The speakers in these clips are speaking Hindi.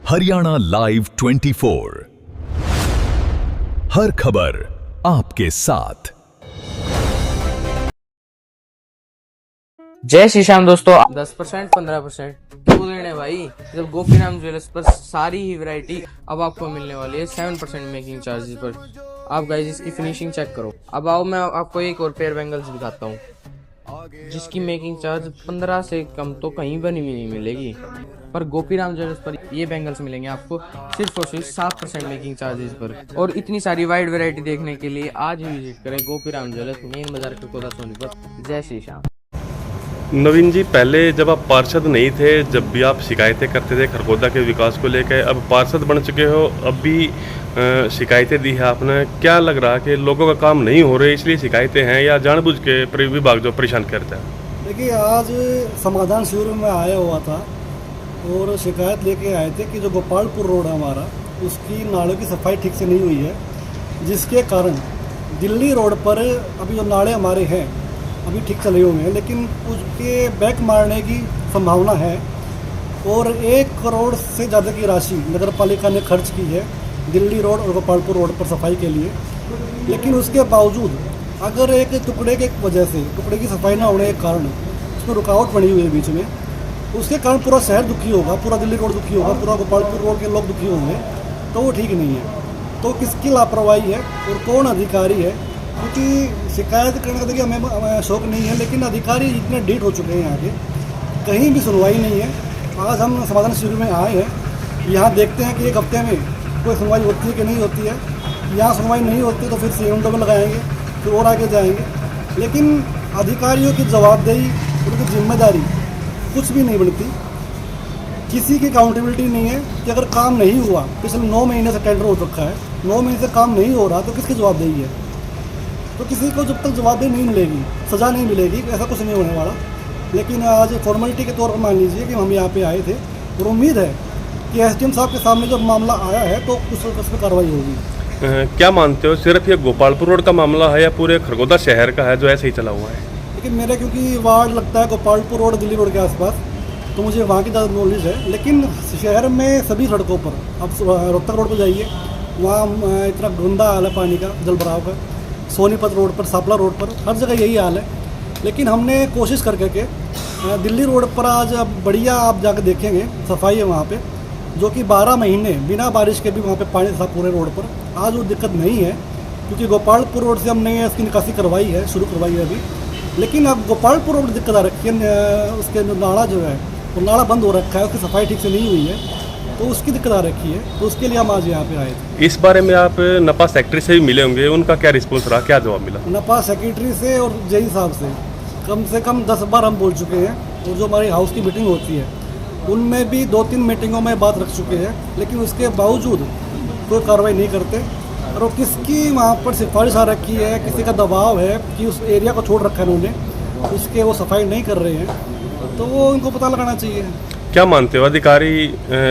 हरियाणा लाइव 24, हर खबर आपके साथ। जय श्री श्याम दोस्तों। 10% 15% क्यों लेने भाई, जब गोपीनाम ज्वेलर्स पर सारी ही वैरायटी अब आपको मिलने वाली है 7% मेकिंग चार्जेस पर। आप गाइस इसकी फिनिशिंग चेक करो। अब आओ मैं आपको एक और पेयर बैंगल्स दिखाता हूँ जिसकी मेकिंग चार्ज 15 से कम तो कहीं पर नहीं मिलेगी, पर गोपीनाम ज्वेलर्स पर ये बैंगल्स मिलेंगे आपको सिर्फ और सिर्फ 7% मेकिंग चार्जेस पर। और इतनी सारी वाइड वैरायटी देखने के लिए आज ही विजिट करें गोपीनाम ज्वेलर्स, मेन बाजार खरगोदा सोनीपत। जय श्री श्याम। नवीन जी, पहले जब आप पार्षद नहीं थे, जब भी आप शिकायतें करते थे खरगोदा के विकास को लेकर, अब पार्षद बन चुके हो, अब भी शिकायतें दी है आपने। क्या लग रहा है कि लोगों का काम नहीं हो रहे इसलिए शिकायतें हैं, या जानबूझ के विभाग जो परेशान करता है? देखिए, आज समाधान शिविर में आया हुआ था और शिकायत लेके आए थे कि जो गोपालपुर रोड है हमारा, उसकी नालों की सफाई ठीक से नहीं हुई है, जिसके कारण दिल्ली रोड पर अभी जो नाले हमारे हैं अभी ठीक चले हुए हैं, लेकिन उसके बैक मारने की संभावना है। और 1 करोड़ से ज़्यादा की राशि नगर पालिका ने खर्च की है दिल्ली रोड और गोपालपुर रोड पर सफाई के लिए। लेकिन उसके बावजूद अगर एक टुकड़े के वजह से, टुकड़े की सफाई ना होने के कारण उसमें रुकावट बनी हुई है बीच में, उसके कारण पूरा शहर दुखी होगा, पूरा दिल्ली रोड दुखी होगा, पूरा गोपालपुर रोड के लोग दुखी होंगे, तो वो ठीक नहीं है। तो किसकी लापरवाही है और कौन अधिकारी है? क्योंकि शिकायत करने का देखिए हमें शौक नहीं है, लेकिन अधिकारी इतने डीट हो चुके हैं यहाँ के, कहीं भी सुनवाई नहीं है। आज हम समाधान शिविर में आए हैं, यहाँ देखते हैं कि 1 हफ्ते में कोई सुनवाई होती है कि नहीं होती है। यहाँ सुनवाई नहीं होती तो फिर सीएमओ में लगाएंगे, फिर और आगे जाएंगे। लेकिन अधिकारियों की जवाबदेही, उनकी जिम्मेदारी कुछ भी नहीं बनती, किसी की अकाउंटेबिलिटी नहीं है कि अगर काम नहीं हुआ, पिछले 9 महीने से टेंडर हो रखा है, 9 महीने से काम नहीं हो रहा तो किसकी जवाबदेही है? तो किसी को जब तक जवाबदेही नहीं मिलेगी, सज़ा नहीं मिलेगी, ऐसा कुछ नहीं होने वाला। लेकिन आज फॉर्मेलिटी के तौर पर मान लीजिए कि हम यहाँ पे आए थे और उम्मीद है कि एसडीएम साहब के सामने जब मामला आया है तो उस पर कार्रवाई होगी। क्या मानते हो, सिर्फ ये गोपालपुर रोड का मामला है या पूरे खरगोदा शहर का है जो ऐसे ही चला हुआ है? लेकिन मेरा क्योंकि वार्ड लगता है गोपालपुर रोड, दिल्ली रोड के आसपास, तो मुझे वहाँ की ज़्यादा नॉलेज है। लेकिन शहर में सभी सड़कों पर, अब रोहतक रोड पर जाइए, वहाँ इतना गंदा हाल है पानी का, जल भराव का। सोनीपत रोड पर, सापला रोड पर, हर जगह यही हाल है। लेकिन हमने कोशिश करके दिल्ली रोड पर आज अब बढ़िया आप जाकर देखेंगे सफाई है वहाँ पे, जो कि 12 महीने बिना बारिश के भी वहाँ पे पानी था पूरे रोड पर। आज वो दिक्कत नहीं है, क्योंकि गोपालपुर रोड से हमने इसकी निकासी करवाई है, शुरू करवाई है अभी। लेकिन अब गोपालपुर रोड दिक्कत आ रखी है, उसके जो नाला जो है वो नाला बंद हो रखा है, उसकी सफाई ठीक से नहीं हुई है, तो उसकी दिक्कत आ रखी है। तो उसके लिए हम आज यहाँ पे आए थे। इस बारे में आप नपा सेक्रेटरी से भी मिले होंगे, उनका क्या रिस्पॉन्स रहा, क्या जवाब मिला? नपा सेक्रेटरी से और जेई साहब से कम 10 बार हम बोल चुके हैं, और जो हमारी हाउस की मीटिंग होती है उनमें भी 2-3 मीटिंगों में बात रख चुके हैं, लेकिन उसके बावजूद कोई कार्रवाई नहीं करते। और वो किसकी वहाँ पर सिफारिश आ रखी है, किसी का दबाव है कि उस एरिया को छोड़ रखा है उन्होंने, उसके वो सफाई नहीं कर रहे हैं, तो वो उनको पता लगाना चाहिए। क्या मानते हो, अधिकारी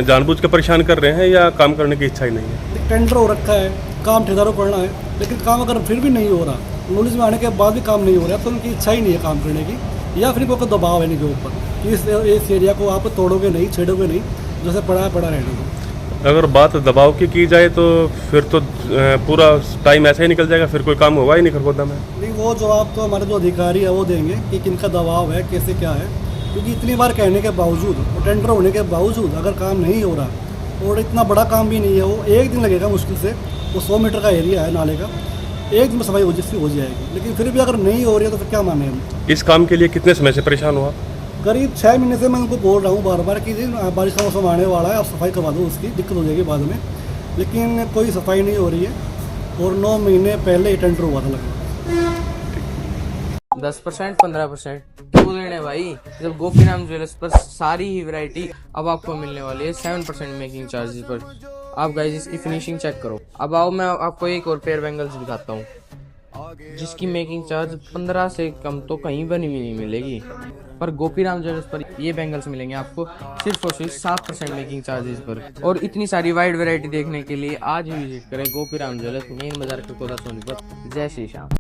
जानबूझ के परेशान कर रहे हैं या काम करने की इच्छा ही नहीं है? टेंडर हो रखा है, काम ठेकेदारों को करना है, लेकिन काम अगर फिर भी नहीं हो रहा, नॉलेज में आने के बाद भी काम नहीं हो रहा, तो उनकी इच्छा ही नहीं है काम करने की, या फिर कोई दबाव है इनके ऊपर कि इस एरिया को आप तोड़ोगे नहीं, छेड़ोगे नहीं, जैसे पड़ा है पड़ा रहने को। अगर बात दबाव की जाए तो फिर तो पूरा टाइम ऐसे ही निकल जाएगा, फिर कोई काम होगा ही नहीं खरगोदा में। नहीं, वो जवाब तो हमारे जो अधिकारी है वो देंगे कि किनका दबाव है, कैसे क्या है। क्योंकि इतनी बार कहने के बावजूद और टेंडर होने के बावजूद अगर काम नहीं हो रहा, और इतना बड़ा काम भी नहीं है, वो 1 दिन लगेगा मुश्किल से, वो 100 मीटर का एरिया है नाले का, 1 दिन में सफाई हो जाएगी। लेकिन फिर भी अगर नहीं हो रही है तो फिर क्या माने हम? इस काम के लिए कितने समय से परेशान हुआ? करीब 6 महीने से मैं उनको बोल रहा हूँ बार बार कि बारिश का मौसम आने वाला है, आप सफाई करवा दो, उसकी दिक्कत हो जाएगी बाद में। लेकिन कोई सफाई नहीं हो रही है, और 9 महीने पहले ही टेंडर हुआ था लगभग। 10% 15% क्यों लेने भाई, जब गोपीनाम ज्वेलर्स पर सारी ही वैरायटी अब आपको मिलने वाली है 7% मेकिंग चार्जेस पर। आप गाइस इसकी फिनिशिंग चेक करो। अब आओ मैं आपको एक और पेयर बैंगल्स दिखाता हूँ जिसकी मेकिंग चार्ज 15 से कम तो कहीं पर नहीं मिलेगी, पर गोपीनाम ज्वेलर्स पर ये बैंगल्स मिलेंगे आपको सिर्फ और सिर्फ 7% मेकिंग चार्जेस पर। और इतनी सारी वाइड वैरायटी देखने के लिए आज ही विजिट करें गोपीनाम ज्वेलर्स, मेन बाजार खरगोदा सोनीपत। जय श्री श्याम।